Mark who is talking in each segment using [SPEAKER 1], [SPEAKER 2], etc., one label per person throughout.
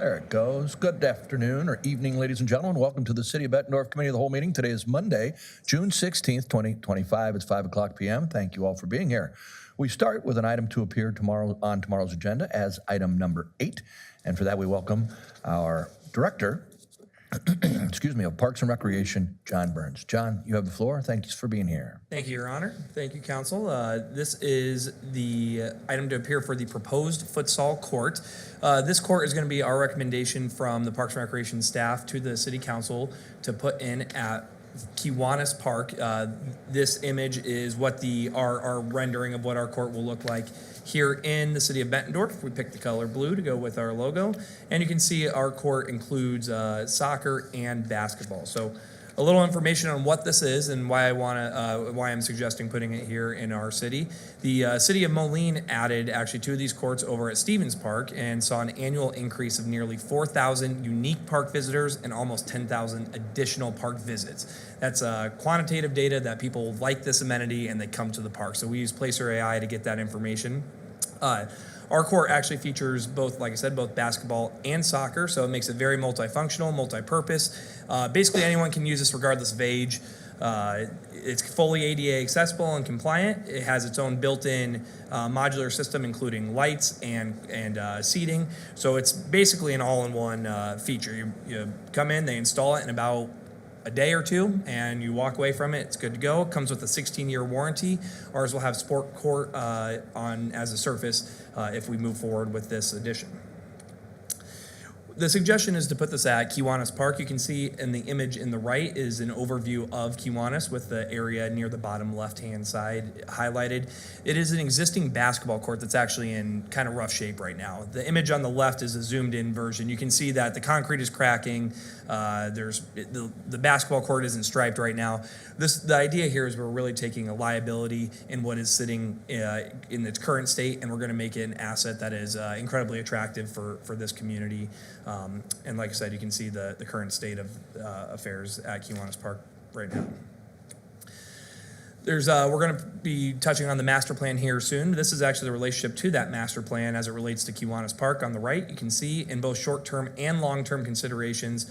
[SPEAKER 1] There it goes. Good afternoon or evening, ladies and gentlemen. Welcome to the City of Bettendorf Committee of the Whole meeting. Today is Monday, June 16th, 2025. It's 5 o'clock p.m. Thank you all for being here. We start with an item to appear on tomorrow's agenda as item number 8. And for that, we welcome our director, of Parks and Recreation, John Burns. John, you have the floor. Thank you for being here.
[SPEAKER 2] Thank you, Your Honor. Thank you, Council. This is the item to appear for the proposed futsal court. This court is going to be our recommendation from the Parks and Recreation staff to the City Council to put in at Kiwanis Park. This image is what our rendering of what our court will look like here in the city of Bettendorf. We picked the color blue to go with our logo, and you can see our court includes soccer and basketball. So a little information on what this is and why I'm suggesting putting it here in our city. The city of Moline added actually 2 of these courts over at Stevens Park and saw an annual increase of nearly 4,000 unique park visitors and almost 10,000 additional park visits. That's quantitative data that people like this amenity and they come to the park. So we use Placer AI to get that information. Our court actually features both, like I said, both basketball and soccer, so it makes it very multifunctional, multi-purpose. Basically, anyone can use this regardless of age. It's fully ADA accessible and compliant. It has its own built-in modular system, including lights and seating. So it's basically an all-in-one feature. You come in, they install it in about a day or 2, and you walk away from it. It's good to go. It comes with a 16-year warranty. Ours will have sport court on as a surface if we move forward with this addition. The suggestion is to put this at Kiwanis Park. You can see in the image in the right is an overview of Kiwanis with the area near the bottom left-hand side highlighted. It is an existing basketball court that's actually in kind of rough shape right now. The image on the left is a zoomed-in version. You can see that the concrete is cracking. The basketball court isn't striped right now. The idea here is we're really taking a liability in what is sitting in its current state, and we're going to make it an asset that is incredibly attractive for this community. And like I said, you can see the current state of affairs at Kiwanis Park right now. We're going to be touching on the master plan here soon. This is actually the relationship to that master plan as it relates to Kiwanis Park. On the right, you can see in both short-term and long-term considerations,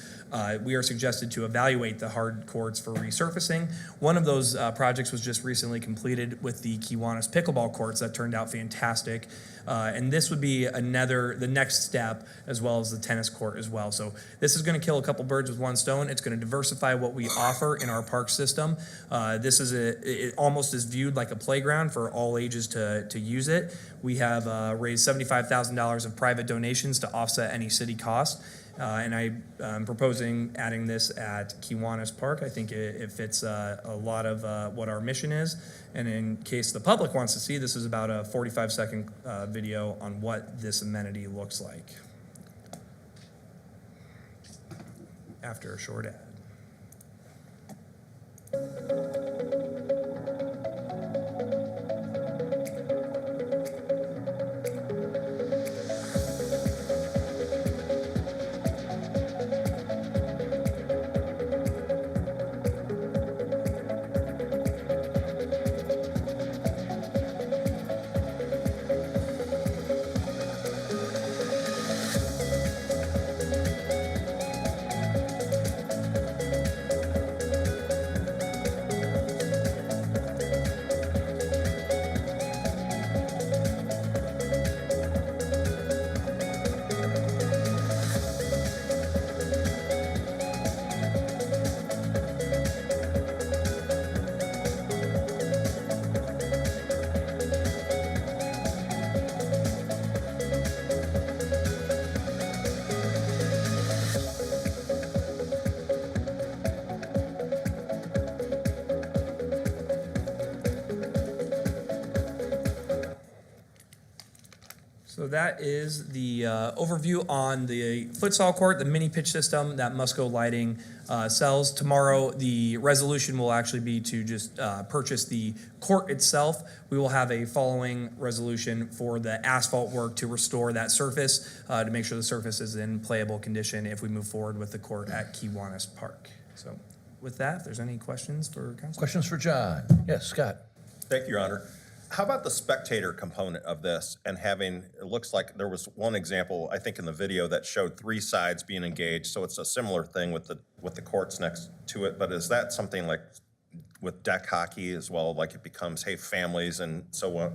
[SPEAKER 2] we are suggested to evaluate the hard courts for resurfacing. One of those projects was just recently completed with the Kiwanis pickleball courts that turned out fantastic. And this would be the next step, as well as the tennis court as well. So this is going to kill a couple birds with one stone. It's going to diversify what we offer in our park system. This is it almost is viewed like a playground for all ages to use it. We have raised $75,000 of private donations to offset any city costs. And I'm proposing adding this at Kiwanis Park. I think it fits a lot of what our mission is. And in case the public wants to see, this is about a 45-second video on what this amenity looks like after a short ad. So that is the overview on the futsal court, the mini pitch system that Musco Lighting sells. Tomorrow, the resolution will actually be to just purchase the court itself. We will have a following resolution for the asphalt work to restore that surface to make sure the surface is in playable condition if we move forward with the court at Kiwanis Park. So with that, if there's any questions for council.
[SPEAKER 1] Questions for John? Yes, Scott.
[SPEAKER 3] Thank you, Your Honor. How about the spectator component of this and having, it looks like there was one example, I think in the video that showed 3 sides being engaged. So it's a similar thing with the courts next to it. But is that something like with deck hockey as well? Like it becomes, hey, families and so want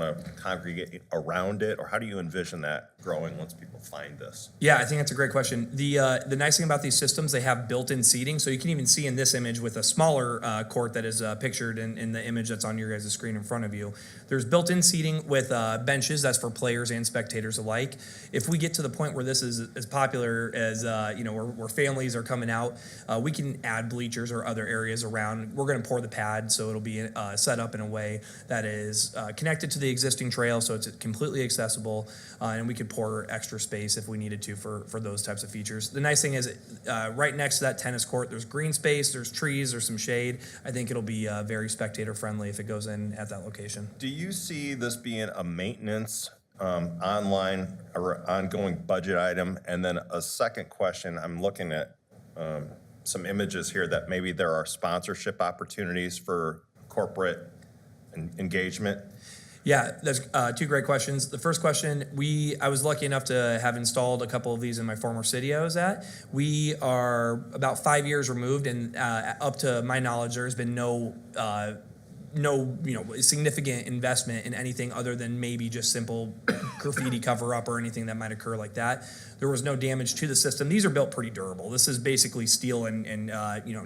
[SPEAKER 3] to congregate around it? Or how do you envision that growing once people find this?
[SPEAKER 2] Yeah, I think that's a great question. The nice thing about these systems, they have built-in seating, so you can even see in this image with a smaller court that is pictured in the image that's on your guys' screen in front of you. There's built-in seating with benches. That's for players and spectators alike. If we get to the point where this is as popular as where families are coming out, we can add bleachers or other areas around. We're going to pour the pad, so it'll be set up in a way that is connected to the existing trail, so it's completely accessible, and we could pour extra space if we needed to for those types of features. The nice thing is right next to that tennis court, there's green space, there's trees, there's some shade. I think it'll be very spectator friendly if it goes in at that location.
[SPEAKER 3] Do you see this being a maintenance online or ongoing budget item? And then a second question, I'm looking at some images here that maybe there are sponsorship opportunities for corporate engagement.
[SPEAKER 2] Yeah, that's 2 great questions. The first question, I was lucky enough to have installed a couple of these in my former city I was at. We are about 5 years removed, and up to my knowledge, there's been no significant investment in anything other than maybe just simple graffiti cover up or anything that might occur like that. There was no damage to the system. These are built pretty durable. This is basically steel and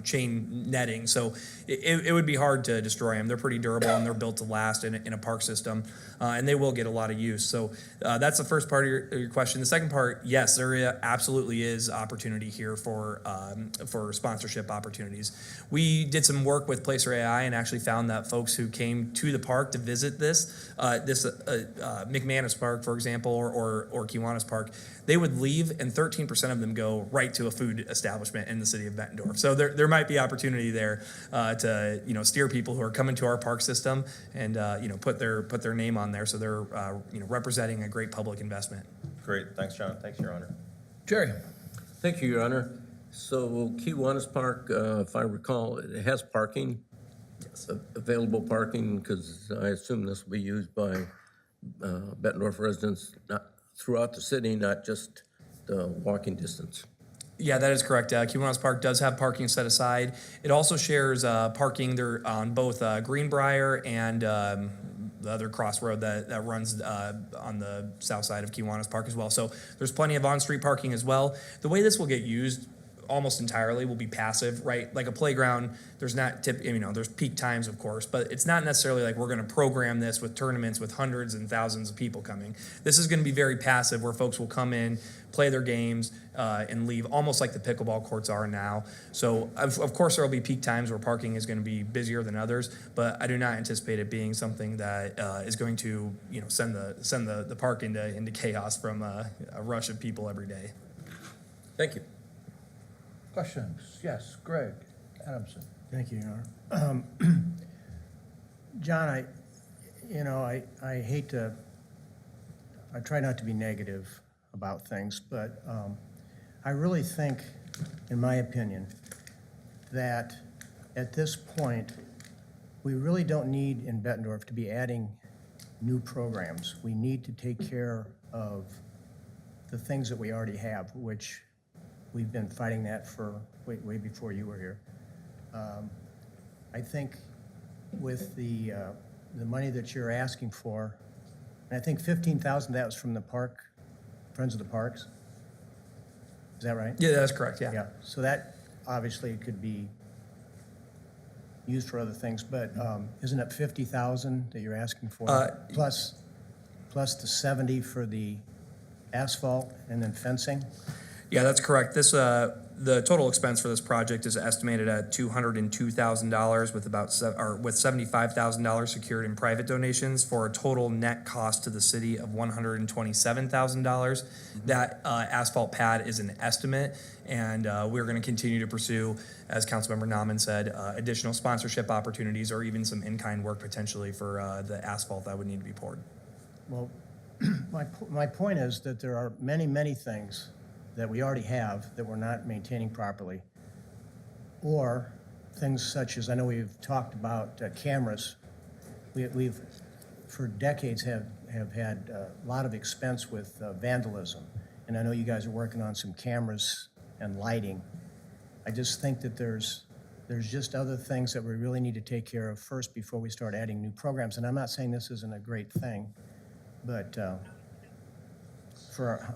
[SPEAKER 2] chain netting, so it would be hard to destroy them. They're pretty durable and they're built to last in a park system, and they will get a lot of use. So that's the first part of your question. The second part, yes, there absolutely is opportunity here for sponsorship opportunities. We did some work with Placer AI and actually found that folks who came to the park to visit this McManus Park, for example, or Kiwanis Park, they would leave and 13% of them go right to a food establishment in the city of Bettendorf. So there might be opportunity there to steer people who are coming to our park system and put their name on there, so they're representing a great public investment.
[SPEAKER 3] Great, thanks, John. Thanks, Your Honor.
[SPEAKER 1] Jerry?
[SPEAKER 4] Thank you, Your Honor. So Kiwanis Park, if I recall, it has parking, available parking, because I assume this will be used by Bettendorf residents throughout the city, not just the walking distance.
[SPEAKER 2] Yeah, that is correct. Kiwanis Park does have parking set aside. It also shares parking there on both Greenbrier and the other crossroad that runs on the south side of Kiwanis Park as well. So there's plenty of on-street parking as well. The way this will get used almost entirely will be passive, right? Like a playground, there's not there's peak times, of course, but it's not necessarily like we're going to program this with tournaments with hundreds and thousands of people coming. This is going to be very passive, where folks will come in, play their games, and leave, almost like the pickleball courts are now. So of course there will be peak times where parking is going to be busier than others, but I do not anticipate it being something that is going to send the park into chaos from a rush of people every day.
[SPEAKER 4] Thank you.
[SPEAKER 1] Questions? Yes, Greg Adamson.
[SPEAKER 5] Thank you, Your Honor. John, I hate to, I try not to be negative about things, but I really think, in my opinion, that at this point, we really don't need in Bettendorf to be adding new programs. We need to take care of the things that we already have, which we've been fighting that for way before you were here. I think with the money that you're asking for, and I think $15,000, that was from the park, Friends of the Parks. Is that right?
[SPEAKER 2] Yeah, that's correct. Yeah.
[SPEAKER 5] Yeah. So that obviously could be used for other things, but isn't it $50,000 that you're asking for? Plus the 70 for the asphalt and then fencing?
[SPEAKER 2] Yeah, that's correct. This the total expense for this project is estimated at $202,000 with $75,000 secured in private donations, for a total net cost to the city of $127,000. That asphalt pad is an estimate, and we're going to continue to pursue, as Councilmember Nauman said, additional sponsorship opportunities or even some in-kind work potentially for the asphalt that would need to be poured.
[SPEAKER 5] Well, my point is that there are many things that we already have that we're not maintaining properly, or things such as, I know we've talked about cameras. We've for decades have had a lot of expense with vandalism. And I know you guys are working on some cameras and lighting. I just think that there's just other things that we really need to take care of first before we start adding new programs. And I'm not saying this isn't a great thing, but for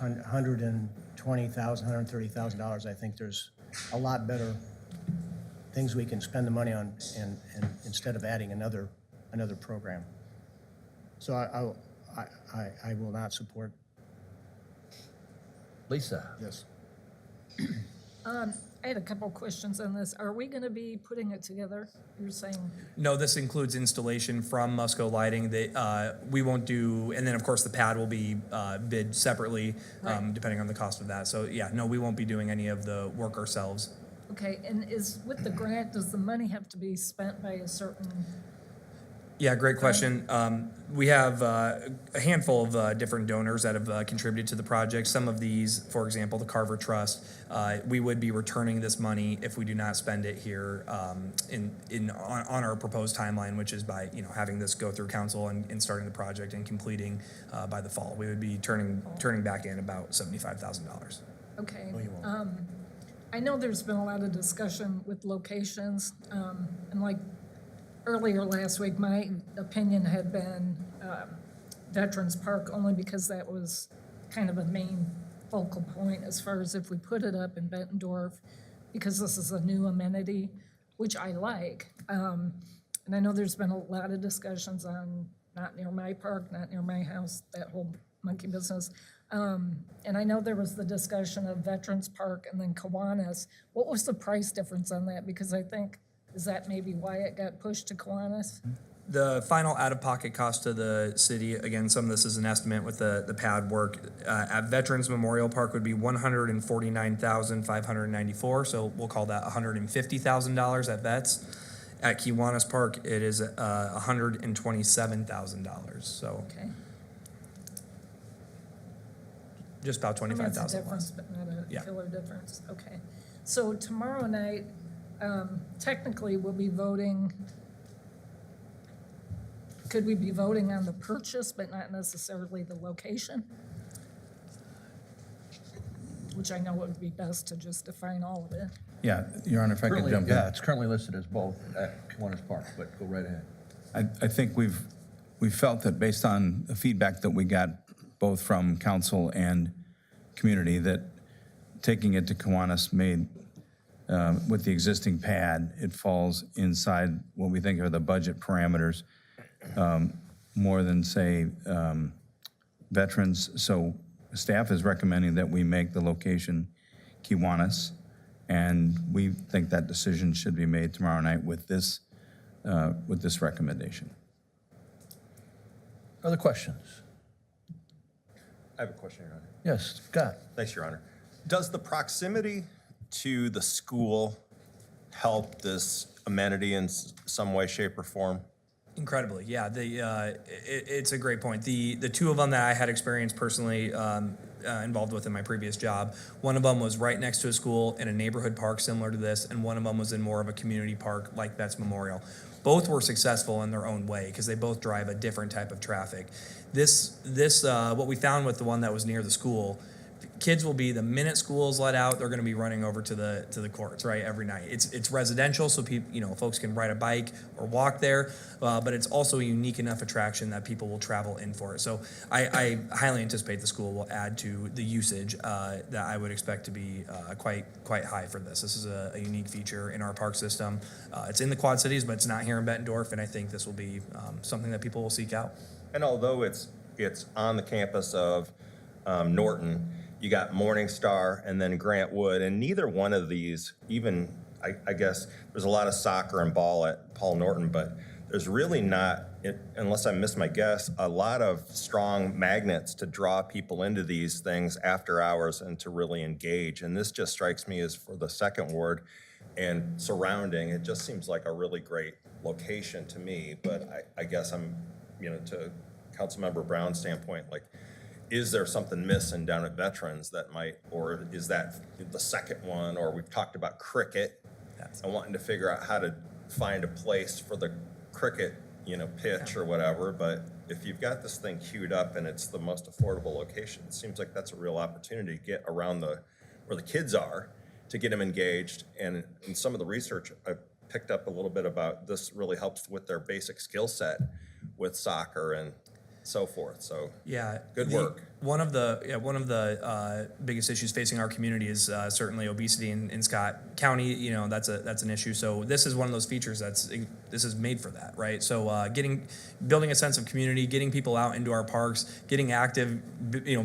[SPEAKER 5] $120,000, $130,000, I think there's a lot better things we can spend the money on and instead of adding another program. So I will not support
[SPEAKER 1] Lisa?
[SPEAKER 5] this.
[SPEAKER 6] I had a couple questions on this. Are we going to be putting it together? You're saying,
[SPEAKER 2] No, this includes installation from Musco Lighting. We won't do, and then of course the pad will be bid separately,
[SPEAKER 6] Right.
[SPEAKER 2] depending on the cost of that. So yeah, no, we won't be doing any of the work ourselves.
[SPEAKER 6] okay, and with the grant, does the money have to be spent by a certain,
[SPEAKER 2] Yeah, great question. We have a handful of different donors that have contributed to the project. Some of these, for example, the Carver Trust, we would be returning this money if we do not spend it here on our proposed timeline, which is by having this go through council and starting the project and completing by the fall. We would be turning back in about $75,000.
[SPEAKER 6] okay. I know there's been a lot of discussion with locations, and like earlier last week, my opinion had been Veterans Park, only because that was kind of a main focal point as far as if we put it up in Bettendorf, because this is a new amenity, which I like. And I know there's been a lot of discussions on not near my park, not near my house, that whole monkey business. And I know there was the discussion of Veterans Park and then Kiwanis. What was the price difference on that? Because I think, is that maybe why it got pushed to Kiwanis?
[SPEAKER 2] The final out-of-pocket cost to the city, again, some of this is an estimate with the pad work, at Veterans Memorial Park would be $149,594, so we'll call that $150,000 at Vets. At Kiwanis Park, it is $127,000, so
[SPEAKER 6] Okay.
[SPEAKER 2] just about
[SPEAKER 6] I mean, it's a
[SPEAKER 2] 25,000
[SPEAKER 6] difference,
[SPEAKER 2] less.
[SPEAKER 6] but not a
[SPEAKER 2] Yeah.
[SPEAKER 6] killer difference. Okay. So tomorrow night, technically, we'll be voting. Could we be voting on the purchase, but not necessarily the location? Which I know would be best to just define all of it.
[SPEAKER 7] Yeah, Your Honor, if I could
[SPEAKER 1] Currently,
[SPEAKER 7] jump in.
[SPEAKER 1] yeah, it's currently listed as both at Kiwanis Park, but go right ahead.
[SPEAKER 7] I think we've felt that based on the feedback that we got both from council and community, that taking it to Kiwanis made, with the existing pad, it falls inside what we think are the budget parameters, more than, say, veterans. So staff is recommending that we make the location Kiwanis, and we think that decision should be made tomorrow night with this recommendation.
[SPEAKER 1] Other questions?
[SPEAKER 3] I have a question, Your Honor.
[SPEAKER 1] Yes, Scott?
[SPEAKER 3] Thanks, Your Honor. Does the proximity to the school help this amenity in some way, shape, or form?
[SPEAKER 2] Incredibly, yeah. It's a great point. The two of them that I had experience personally involved with in my previous job, one of them was right next to a school in a neighborhood park similar to this, and one of them was in more of a community park like Betts Memorial. Both were successful in their own way because they both drive a different type of traffic. What we found with the one that was near the school, kids will be, the minute school is let out, they're going to be running over to the courts, right, every night. It's residential, so people, folks can ride a bike or walk there, but it's also a unique enough attraction that people will travel in for it. So I highly anticipate the school will add to the usage that I would expect to be quite high for this. This is a unique feature in our park system. It's in the Quad Cities, but it's not here in Bettendorf, and I think this will be something that people will seek out.
[SPEAKER 3] And although it's on the campus of Norton, you got Morningstar and then Grant Wood, and neither one of these, even, I guess, there's a lot of soccer and ball at Paul Norton, but there's really not, unless I missed my guess, a lot of strong magnets to draw people into these things after hours and to really engage. And this just strikes me as, for the second ward and surrounding, it just seems like a really great location to me. But I guess I'm, to Councilmember Brown's standpoint, like, is there something missing down at Veterans that might, or is that the second one? Or we've talked about cricket and wanting to figure out how to find a place for the cricket pitch or whatever, but if you've got this thing queued up and it's the most affordable location, it seems like that's a real opportunity to get around where the kids are, to get them engaged. And in some of the research I picked up a little bit about, this really helps with their basic skill set with soccer and so forth. So
[SPEAKER 2] Yeah.
[SPEAKER 3] good work.
[SPEAKER 2] One of the biggest issues facing our community is certainly obesity in Scott County. That's an issue. So this is one of those features this is made for that, right? So building a sense of community, getting people out into our parks, getting active,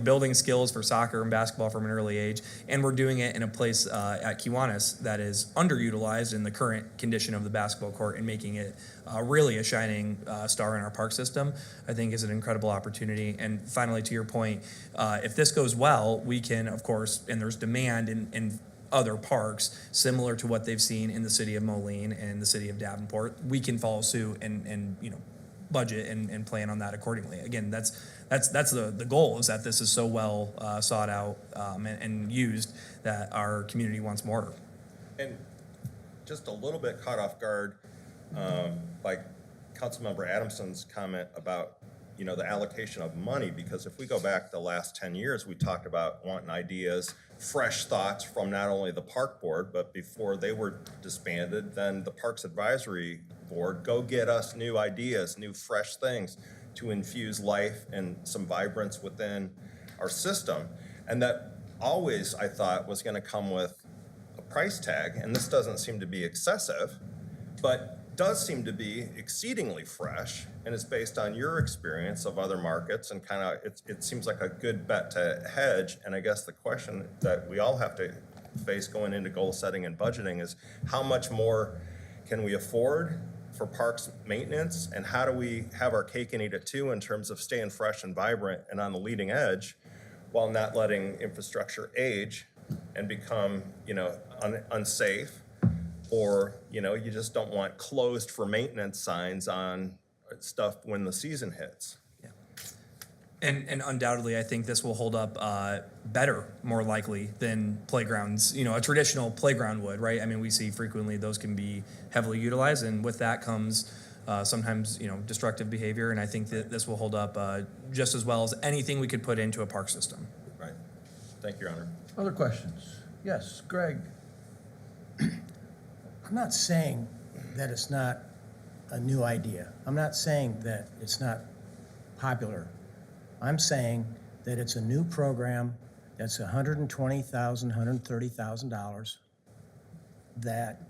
[SPEAKER 2] building skills for soccer and basketball from an early age, and we're doing it in a place at Kiwanis that is underutilized in the current condition of the basketball court, and making it really a shining star in our park system, I think is an incredible opportunity. And finally, to your point, if this goes well, we can, of course, and there's demand in other parks similar to what they've seen in the city of Moline and the city of Davenport, we can follow suit and budget and plan on that accordingly. Again, that's the goal, is that this is so well sought out and used that our community wants more.
[SPEAKER 3] And just a little bit caught off guard by Councilmember Adamson's comment about the allocation of money, because if we go back the last 10 years, we talked about wanting ideas, fresh thoughts from not only the park board, but before they were disbanded, then the Parks Advisory Board, go get us new ideas, new fresh things to infuse life and some vibrance within our system. And that always, I thought, was going to come with a price tag, and this doesn't seem to be excessive, but does seem to be exceedingly fresh, and it's based on your experience of other markets, and kind of it seems like a good bet to hedge. And I guess the question that we all have to face going into goal setting and budgeting is, how much more can we afford for parks maintenance, and how do we have our cake and eat it too in terms of staying fresh and vibrant and on the leading edge, while not letting infrastructure age and become unsafe, or you just don't want closed for maintenance signs on stuff when the season hits.
[SPEAKER 2] Yeah. And undoubtedly, I think this will hold up better, more likely, than playgrounds, a traditional playground would, right? I mean, we see frequently those can be heavily utilized, and with that comes sometimes, destructive behavior. And I think that this will hold up just as well as anything we could put into a park system.
[SPEAKER 3] Right. Thank you, Your Honor.
[SPEAKER 1] Other questions? Yes, Greg.
[SPEAKER 5] I'm not saying that it's not a new idea. I'm not saying that it's not popular. I'm saying that it's a new program that's $120,000, $130,000. That,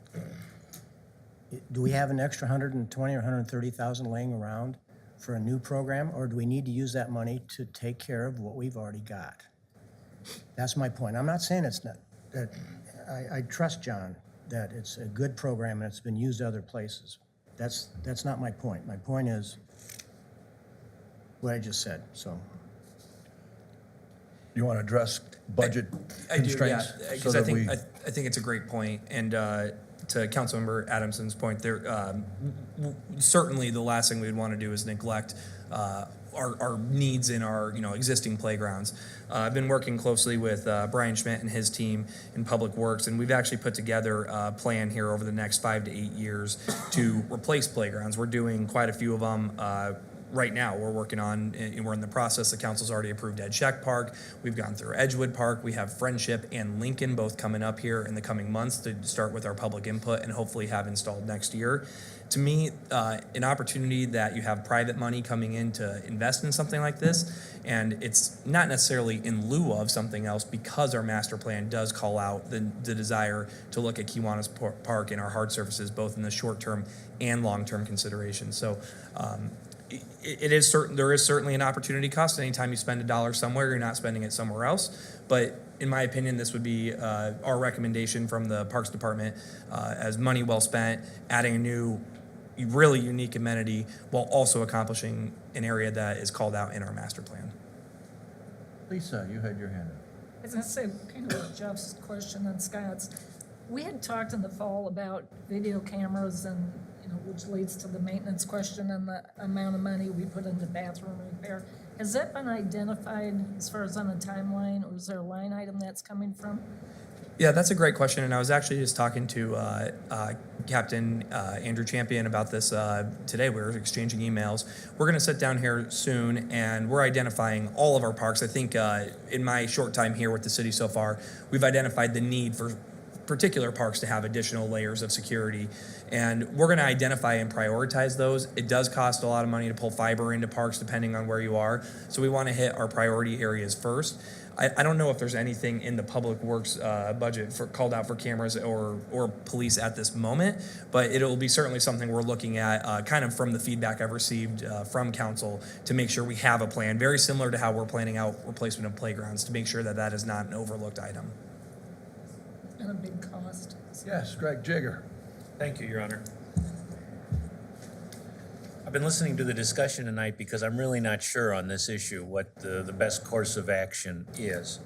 [SPEAKER 5] do we have an extra $120,000 or $130,000 laying around for a new program, or do we need to use that money to take care of what we've already got? That's my point. I'm not saying it's not, that I trust John that it's a good program and it's been used other places. That's not my point. My point is what I just said, so.
[SPEAKER 1] You want to address budget constraints?
[SPEAKER 2] I do, yeah, because I think it's a great point. And to Councilmember Adamson's point, there certainly the last thing we'd want to do is neglect our needs in our existing playgrounds. I've been working closely with Brian Schmidt and his team in Public Works, and we've actually put together a plan here over the next 5 to 8 years to replace playgrounds. We're doing quite a few of them right now. We're working on, and we're in the process. The council's already approved Ed Scheck Park. We've gone through Edgewood Park. We have Friendship and Lincoln both coming up here in the coming months to start with our public input and hopefully have installed next year. To me, an opportunity that you have private money coming in to invest in something like this, and it's not necessarily in lieu of something else, because our master plan does call out the desire to look at Kiwanis Park and our hard surfaces, both in the short-term and long-term consideration. So it is certain, there is certainly an opportunity cost. Anytime you spend $1 somewhere, you're not spending it somewhere else. But in my opinion, this would be our recommendation from the Parks Department as money well spent, adding a new, really unique amenity while also accomplishing an area that is called out in our master plan.
[SPEAKER 1] Lisa, you had your hand up.
[SPEAKER 6] I was going to say, kind of with Jeff's question and Scott's, we had talked in the fall about video cameras and, which leads to the maintenance question and the amount of money we put into bathroom repair. Has that been identified as far as on a timeline, or is there a line item that's coming from?
[SPEAKER 2] Yeah, that's a great question, and I was actually just talking to Captain Andrew Champion about this today. We were exchanging emails. We're going to sit down here soon, and we're identifying all of our parks. I think in my short time here with the city so far, we've identified the need for particular parks to have additional layers of security, and we're going to identify and prioritize those. It does cost a lot of money to pull fiber into parks depending on where you are, so we want to hit our priority areas first. I don't know if there's anything in the public works budget for called out for cameras or police at this moment, but it'll be certainly something we're looking at kind of from the feedback I've received from council to make sure we have a plan, very similar to how we're planning out replacement of playgrounds, to make sure that that is not an overlooked item.
[SPEAKER 6] And a big cost.
[SPEAKER 1] Yes, Greg Jigger.
[SPEAKER 8] Thank you, Your Honor. I've been listening to the discussion tonight because I'm really not sure on this issue what the best course of action is.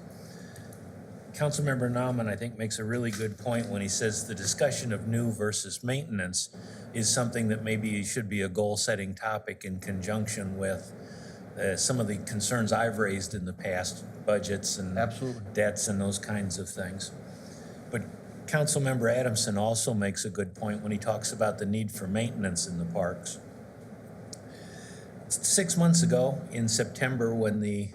[SPEAKER 8] Councilmember Nauman, I think, makes a really good point when he says the discussion of new versus maintenance is something that maybe should be a goal-setting topic in conjunction with some of the concerns I've raised in the past, budgets and
[SPEAKER 1] Absolutely.
[SPEAKER 8] debts and those kinds of things. But Councilmember Adamson also makes a good point when he talks about the need for maintenance in the parks. 6 months ago, in September, when the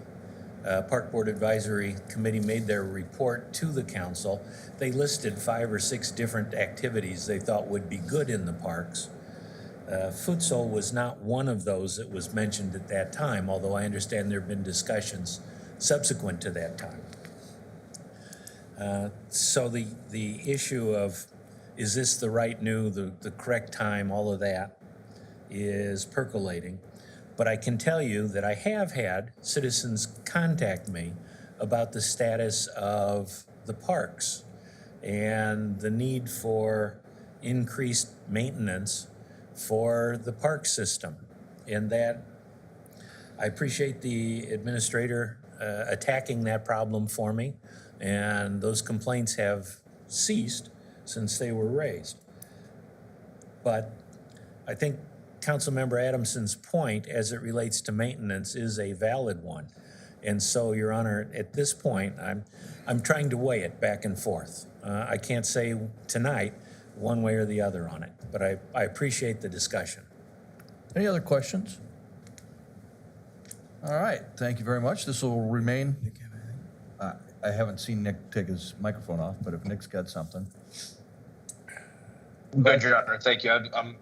[SPEAKER 8] Park Board Advisory Committee made their report to the council, they listed 5 or 6 different activities they thought would be good in the parks. Futsal was not one of those that was mentioned at that time, although I understand there have been discussions subsequent to that time. So the issue of, is this the right the correct time, all of that is percolating. But I can tell you that I have had citizens contact me about the status of the parks and the need for increased maintenance for the park system. And that I appreciate the administrator attacking that problem for me, and those complaints have ceased since they were raised. But I think Councilmember Adamson's point as it relates to maintenance is a valid one. And so, Your Honor, at this point, I'm trying to weigh it back and forth. I can't say tonight one way or the other on it, but I appreciate the discussion.
[SPEAKER 1] Any other questions? All right, thank you very much. This will remain. I haven't seen Nick take his microphone off, but if Nick's got something.
[SPEAKER 9] Good, Your Honor. Thank you. I'm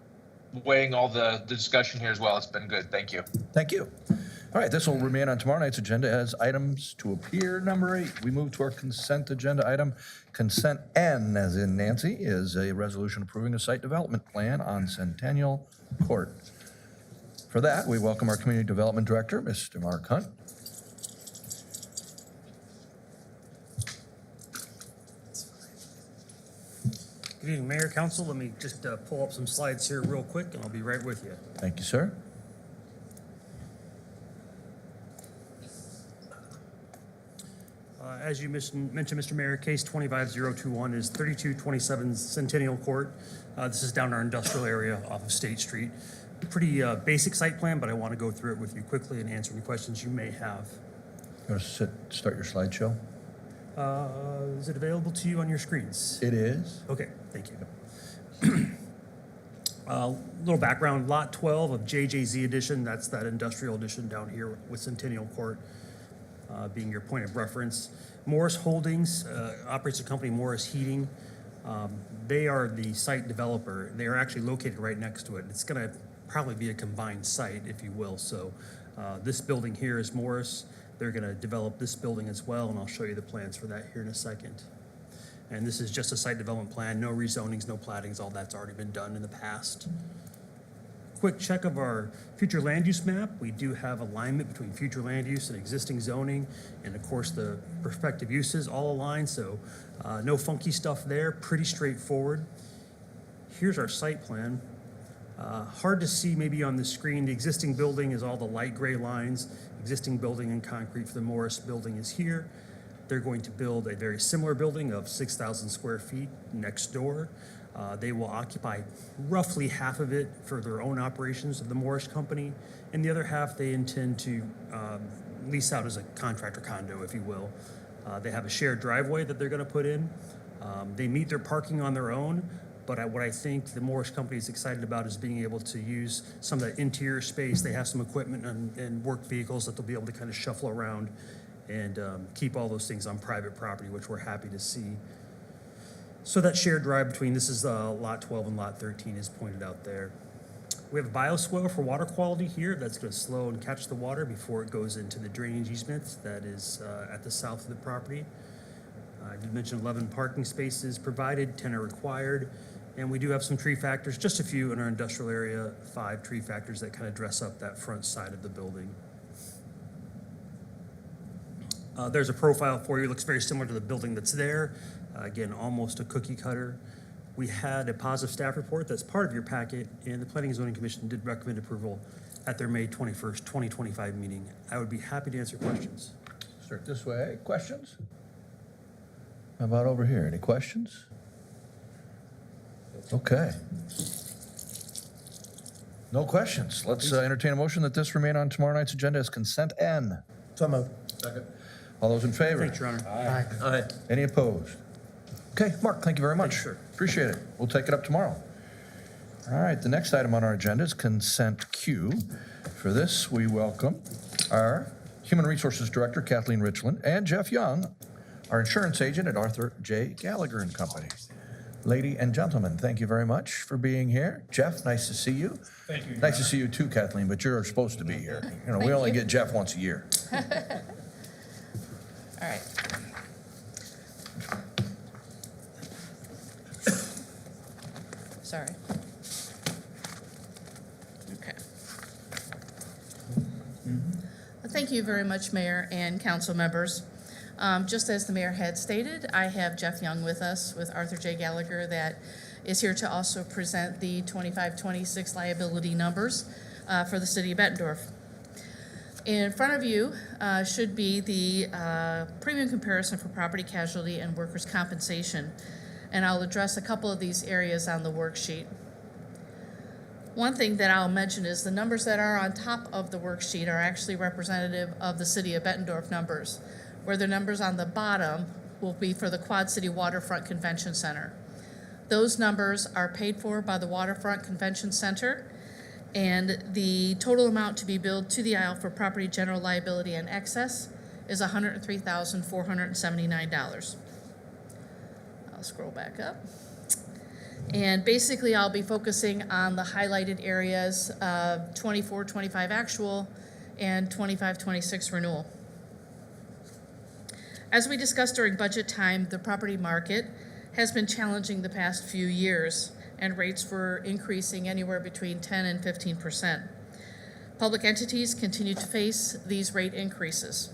[SPEAKER 9] weighing all the discussion here as well. It's been good. Thank you.
[SPEAKER 1] Thank you. All right, this will remain on tomorrow night's agenda as items to appear. Number 8, we move to our consent agenda item. Consent N, as in Nancy, is a resolution approving a site development plan on Centennial Court. For that, we welcome our Community Development Director, Mr. Mark Hunt.
[SPEAKER 10] Good evening, Mayor, Council. Let me just pull up some slides here real quick, and I'll be right with you.
[SPEAKER 1] Thank you, sir.
[SPEAKER 10] As you mentioned, Mr. Mayor, case 25021 is 3227 Centennial Court. This is down our industrial area off of State Street. Pretty basic site plan, but I want to go through it with you quickly and answer any questions you may have.
[SPEAKER 1] You want to start your slideshow?
[SPEAKER 10] Is it available to you on your screens?
[SPEAKER 1] It is.
[SPEAKER 10] Okay, thank you. Little background, Lot 12 of JJZ Edition, that's that industrial edition down here with Centennial Court being your point of reference. Morris Holdings operates a company, Morris Heating. They are the site developer. They are actually located right next to it. It's going to probably be a combined site, if you will. So this building here is Morris. They're going to develop this building as well, and I'll show you the plans for that here in a second. And this is just a site development plan, no rezonings, no plattings, all that's already been done in the past. Quick check of our future land use map. We do have alignment between future land use and existing zoning, and of course the prospective uses all aligned, so no funky stuff there, pretty straightforward. Here's our site plan. Hard to see maybe on the screen. The existing building is all the light gray lines. Existing building in concrete for the Morris building is here. They're going to build a very similar building of 6,000 square feet next door. They will occupy roughly half of it for their own operations of the Morris Company, and the other half they intend to lease out as a contractor condo, if you will. They have a shared driveway that they're going to put in. They meet their parking on their own, but what I think the Morris Company is excited about is being able to use some of that interior space. They have some equipment and work vehicles that they'll be able to kind of shuffle around and keep all those things on private property, which we're happy to see. So that shared drive between, this is lot 12 and lot 13 is pointed out there. We have a bioswale for water quality here that's going to slow and catch the water before it goes into the drainage easement that is at the south of the property. I did mention 11 parking spaces provided, 10 are required, and we do have some tree factors, just a few in our industrial area, 5 tree factors that kind of dress up that front side of the building. There's a profile for you, looks very similar to the building that's there. Again, almost a cookie cutter. We had a positive staff report that's part of your packet, and the Planning and Zoning Commission did recommend approval at their May 21st, 2025 meeting. I would be happy to answer questions.
[SPEAKER 1] Start this way. Questions? How about over here? Any questions? Okay. No questions. Let's entertain a motion that this remain on tomorrow night's agenda as consent N.
[SPEAKER 5] So moved.
[SPEAKER 1] Second. All those in favor?
[SPEAKER 10] Thanks, Your Honor.
[SPEAKER 5] Aye.
[SPEAKER 4] Aye.
[SPEAKER 1] Any opposed? Okay, Mark, thank you very much.
[SPEAKER 10] Thanks, sir.
[SPEAKER 1] Appreciate it. We'll take it up tomorrow. All right, the next item on our agenda is consent Q. For this, we welcome our Human Resources Director, Kathleen Richland, and Jeff Young, our insurance agent at Arthur J. Gallagher and Company. Lady and gentlemen, thank you very much for being here. Jeff, nice to see you.
[SPEAKER 11] Thank you.
[SPEAKER 1] Nice to see you too, Kathleen, but you're supposed to be here. You know, we only get Jeff once a year.
[SPEAKER 12] All right. Sorry. Okay. Thank you very much, Mayor and council members. Just as the mayor had stated, I have Jeff Young with us with Arthur J. Gallagher that is here to also present the 25-26 liability numbers for the city of Bettendorf. In front of you should be the premium comparison for property casualty and workers' compensation, and I'll address a couple of these areas on the worksheet. One thing that I'll mention is the numbers that are on top of the worksheet are actually representative of the city of Bettendorf numbers, where the numbers on the bottom will be for the Quad City Waterfront Convention Center. Those numbers are paid for by the Waterfront Convention Center, and the total amount to be billed to the aisle for property general liability and excess is $103,479. I'll scroll back up. And basically, I'll be focusing on the highlighted areas of 24-25 actual and 25-26 renewal. As we discussed during budget time, the property market has been challenging the past few years, and rates were increasing anywhere between 10 and 15%. Public entities continue to face these rate increases.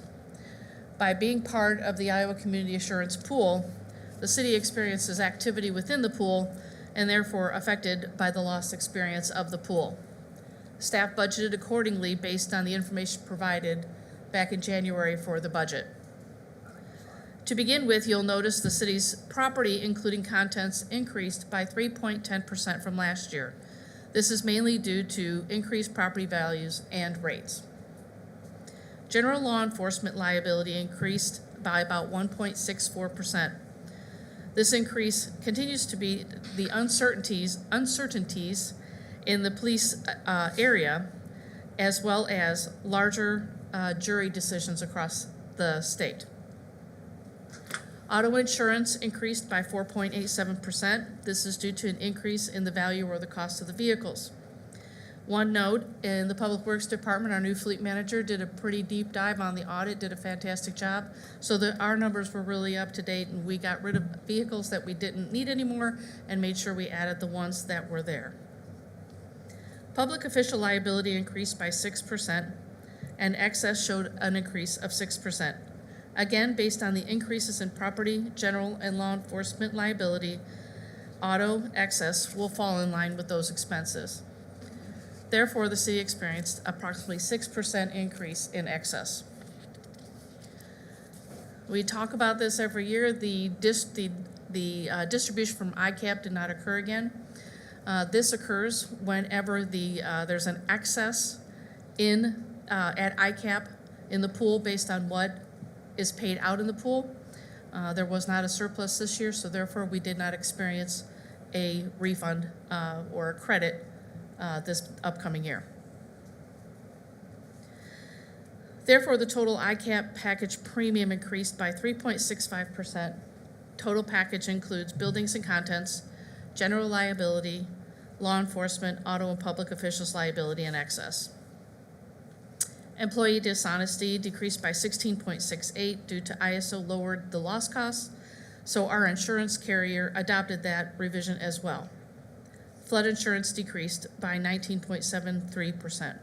[SPEAKER 12] By being part of the Iowa Community Assurance Pool, the city experiences activity within the pool and therefore affected by the loss experience of the pool. Staff budgeted accordingly based on the information provided back in January for the budget. To begin with, you'll notice the city's property, including contents, increased by 3.10% from last year. This is mainly due to increased property values and rates. General law enforcement liability increased by about 1.64%. This increase continues to be the uncertainties in the police area, as well as larger jury decisions across the state. Auto insurance increased by 4.87%. This is due to an increase in the value or the cost of the vehicles. One note, in the Public Works Department, our new fleet manager did a pretty deep dive on the audit, did a fantastic job, so that our numbers were really up to date, and we got rid of vehicles that we didn't need anymore and made sure we added the ones that were there. Public official liability increased by 6%, and excess showed an increase of 6%. Again, based on the increases in property, general, and law enforcement liability, auto excess will fall in line with those expenses. Therefore, the city experienced approximately 6% increase in excess. We talk about this every year. The the distribution from ICAP did not occur again. This occurs whenever there's an excess at ICAP in the pool based on what is paid out in the pool. There was not a surplus this year, so therefore we did not experience a refund or a credit this upcoming year. Therefore, the total ICAP package premium increased by 3.65%. Total package includes buildings and contents, general liability, law enforcement, auto and public officials liability, and excess. Employee dishonesty decreased by 16.68 due to ISO lowered the loss costs, so our insurance carrier adopted that revision as well. Flood insurance decreased by 19.73%.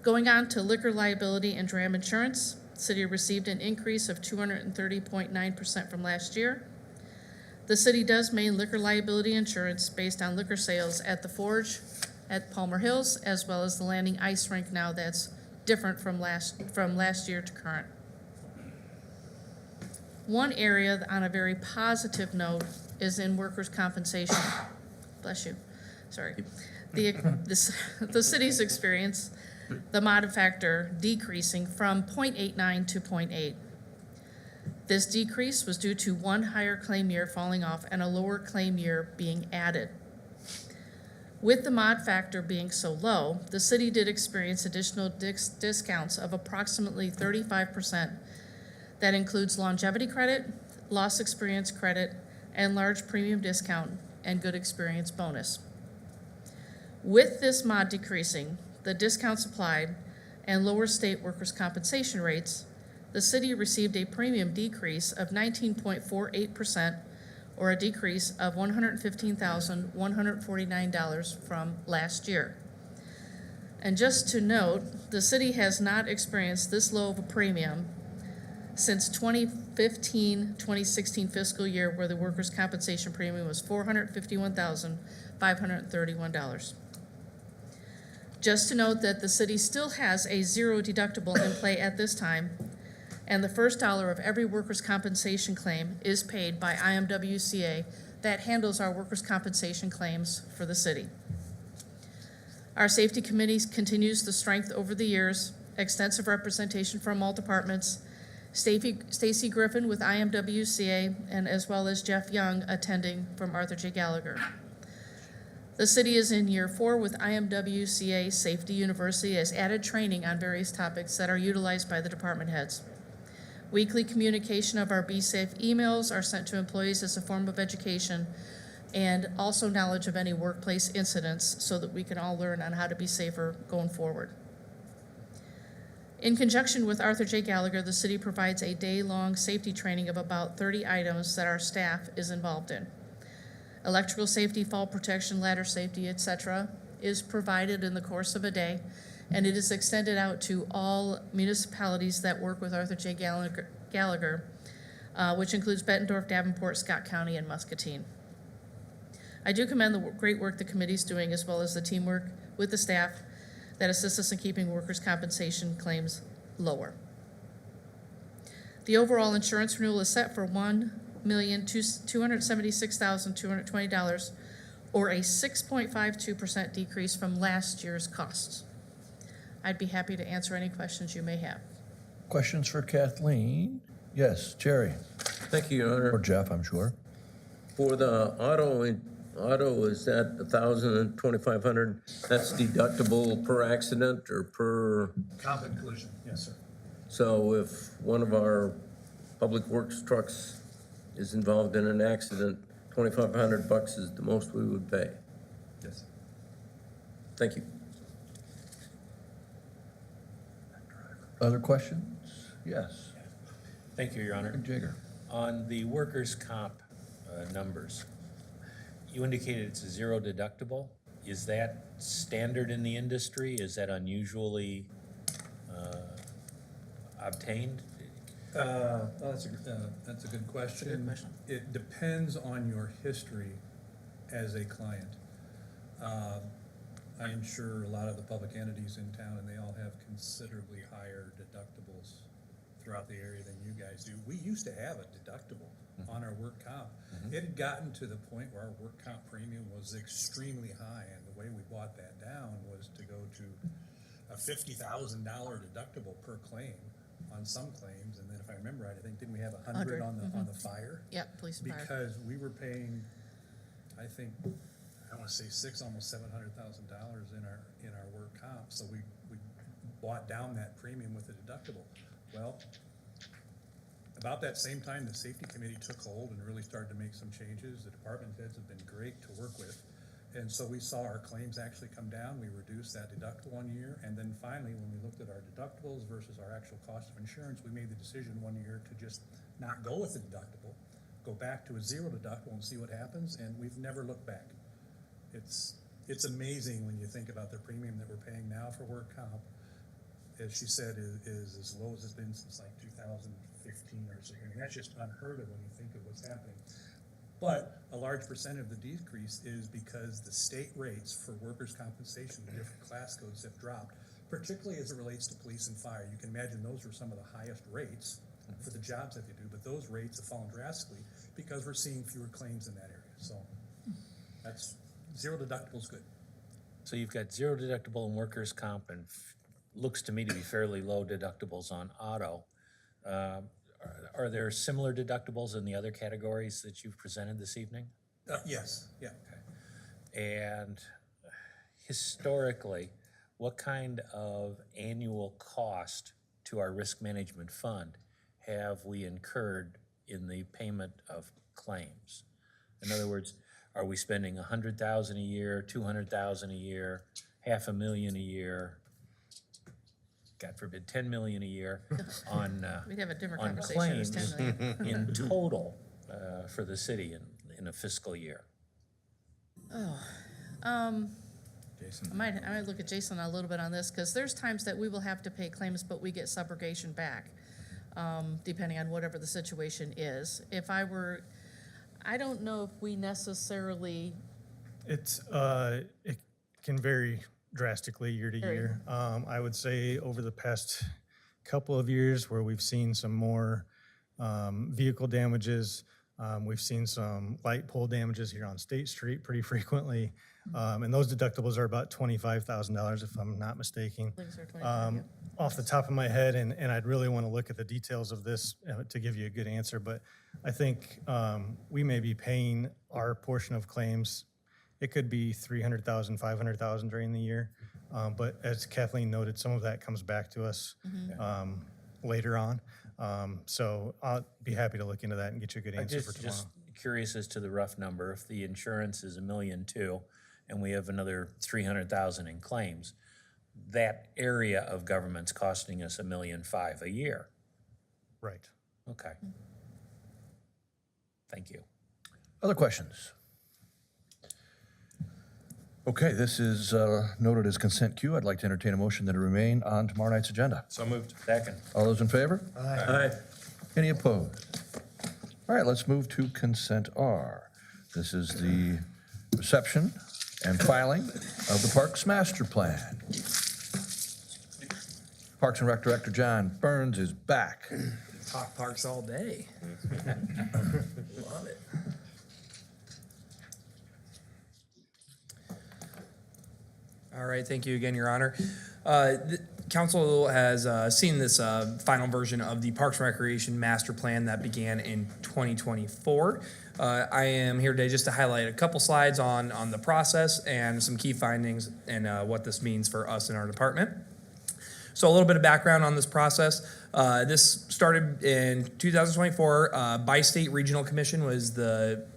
[SPEAKER 12] Going on to liquor liability and dram insurance, city received an increase of 230.9% from last year. The city does maintain liquor liability insurance based on liquor sales at the Forge at Palmer Hills, as well as the Landing Ice Rink now that's different from last year to current. One area on a very positive note is in workers' compensation. Bless you, sorry. The city's experience the mod factor decreasing from 0.89 to 0.8. This decrease was due to one higher claim year falling off and a lower claim year being added. With the mod factor being so low, the city did experience additional discounts of approximately 35%. That includes longevity credit, loss experience credit, and large premium discount and good experience bonus. With this mod decreasing, the discounts applied, and lower state workers' compensation rates, the city received a premium decrease of 19.48%, or a decrease of $115,149 from last year. And just to note, the city has not experienced this low of a premium since 2015-2016 fiscal year, where the workers' compensation premium was $451,531. Just to note that the city still has a zero deductible in play at this time, and the first dollar of every workers' compensation claim is paid by IMWCA that handles our workers' compensation claims for the city. Our safety committee continues the strength over the years, extensive representation from all departments, Stacy Griffin with IMWCA, and as well as Jeff Young attending from Arthur J. Gallagher. The city is in year 4 with IMWCA Safety University as added training on various topics that are utilized by the department heads. Weekly communication of our Be Safe emails are sent to employees as a form of education and also knowledge of any workplace incidents so that we can all learn on how to be safer going forward. In conjunction with Arthur J. Gallagher, the city provides a day-long safety training of about 30 items that our staff is involved in. Electrical safety, fall protection, ladder safety, etc. is provided in the course of a day, and it is extended out to all municipalities that work with Arthur J. Gallagher, which includes Bettendorf, Davenport, Scott County, and Muscatine. I do commend the great work the committee is doing, as well as the teamwork with the staff that assists us in keeping workers' compensation claims lower. The overall insurance renewal is set for $1,276,220, or a 6.52% decrease from last year's costs. I'd be happy to answer any questions you may have.
[SPEAKER 1] Questions for Kathleen? Yes, Jerry,
[SPEAKER 4] Thank you, Your Honor.
[SPEAKER 1] or Jeff, I'm sure.
[SPEAKER 4] For the auto, is that 1,000 and 2,500? That's deductible per accident or per?
[SPEAKER 11] Comp and collision, yes, sir.
[SPEAKER 4] So if one of our public works trucks is involved in an accident, $2,500 is the most we would pay.
[SPEAKER 11] Yes.
[SPEAKER 4] Thank you.
[SPEAKER 1] Other questions? Yes,
[SPEAKER 8] Thank you, Your Honor.
[SPEAKER 1] Jigger.
[SPEAKER 8] On the workers' comp numbers, you indicated it's a zero deductible. Is that standard in the industry? Is that unusually obtained?
[SPEAKER 11] That's a good question. It depends on your history as a client. I insure a lot of the public entities in town, and they all have considerably higher deductibles throughout the area than you guys do. We used to have a deductible on our work comp. It had gotten to the point where our work comp premium was extremely high, and the way we bought that down was to go to a $50,000 deductible per claim on some claims, and then if I remember right, I think, didn't we have 100 on the fire?
[SPEAKER 12] Yep, police and fire.
[SPEAKER 11] Because we were paying, I think, I want to say almost $700,000 in our work comp, so we bought down that premium with the deductible. Well, about that same time, the safety committee took hold and really started to make some changes. The department heads have been great to work with. And so we saw our claims actually come down. We reduced that deductible 1 year. And then finally, when we looked at our deductibles versus our actual cost of insurance, we made the decision 1 year to just not go with the deductible, go back to a zero deductible and see what happens. And we've never looked back. It's amazing when you think about the premium that we're paying now for work comp. As she said, is as low as it's been since like 2015 or so. I mean, that's just unheard of when you think of what's happening. But a large percent of the decrease is because the state rates for workers' compensation, the different class codes have dropped, particularly as it relates to police and fire. You can imagine those were some of the highest rates for the jobs that they do, but those rates have fallen drastically because we're seeing fewer claims in that area. So that's zero deductible is good.
[SPEAKER 8] So you've got zero deductible in workers' comp and looks to me to be fairly low deductibles on auto. Are there similar deductibles in the other categories that you've presented this evening?
[SPEAKER 11] Yes, yeah.
[SPEAKER 8] And historically, what kind of annual cost to our risk management fund have we incurred in the payment of claims? In other words, are we spending $100,000 a year, $200,000 a year, $500,000 a year, God forbid, $10 million a year on
[SPEAKER 12] We'd have a different
[SPEAKER 8] on
[SPEAKER 12] conversation. It's
[SPEAKER 8] claims
[SPEAKER 12] 10 million.
[SPEAKER 8] in total for the city in a fiscal year?
[SPEAKER 7] Jason?
[SPEAKER 12] I might look at Jason a little bit on this, because there's times that we will have to pay claims, but we get subrogation back, depending on whatever the situation is. I don't know if we necessarily,
[SPEAKER 13] It can vary drastically year to year. I would say over the past couple of years where we've seen some more vehicle damages, we've seen some light pole damages here on State Street pretty frequently. And those deductibles are about $25,000 if I'm not mistaken.
[SPEAKER 12] things are 25, yep.
[SPEAKER 13] Off the top of my head, and I'd really want to look at the details of this to give you a good answer, but I think we may be paying our portion of claims. It could be $300,000, $500,000 during the year. But as Kathleen noted, some of that comes back to us later on. So I'll be happy to look into that and get you a good answer for tomorrow.
[SPEAKER 8] Just curious as to the rough number. If the insurance is $1.2 million and we have another $300,000 in claims, that area of government's costing us $1.5 million a year.
[SPEAKER 13] Right.
[SPEAKER 8] Okay. Thank you.
[SPEAKER 1] Other questions? Okay, this is noted as consent queue. I'd like to entertain a motion that it remain on tomorrow night's agenda.
[SPEAKER 3] So moved.
[SPEAKER 8] Second.
[SPEAKER 1] All those in favor?
[SPEAKER 4] Aye.
[SPEAKER 1] Any opposed? All right, let's move to consent R. This is the reception and filing of the Parks Master Plan. Parks and Rec Director John Burns is back.
[SPEAKER 2] Talk parks all day. Love it. All right, thank you again, Your Honor. The council has seen this final version of the Parks and Recreation Master Plan that began in 2024. I am here today just to highlight a couple slides on the process and some key findings and what this means for us in our department. So a little bit of background on this process. This started in 2024. Bi-State Regional Commission was the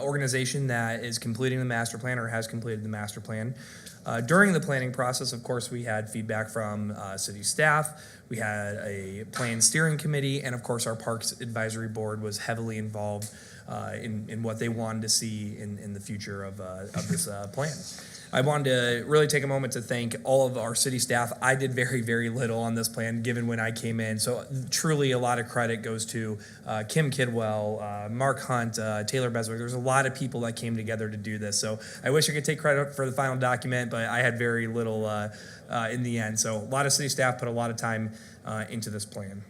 [SPEAKER 2] organization that is completing the master plan or has completed the master plan. During the planning process, of course, we had feedback from city staff. We had a plan steering committee, and of course, our Parks Advisory Board was heavily involved in what they wanted to see in the future of this plan. I wanted to really take a moment to thank all of our city staff. I did very, very little on this plan given when I came in. So truly a lot of credit goes to Kim Kidwell, Mark Hunt, Taylor Beswick. There's a lot of people that came together to do this. So I wish I could take credit for the final document, but I had very little in the end. So a lot of city staff put a lot of time into this plan.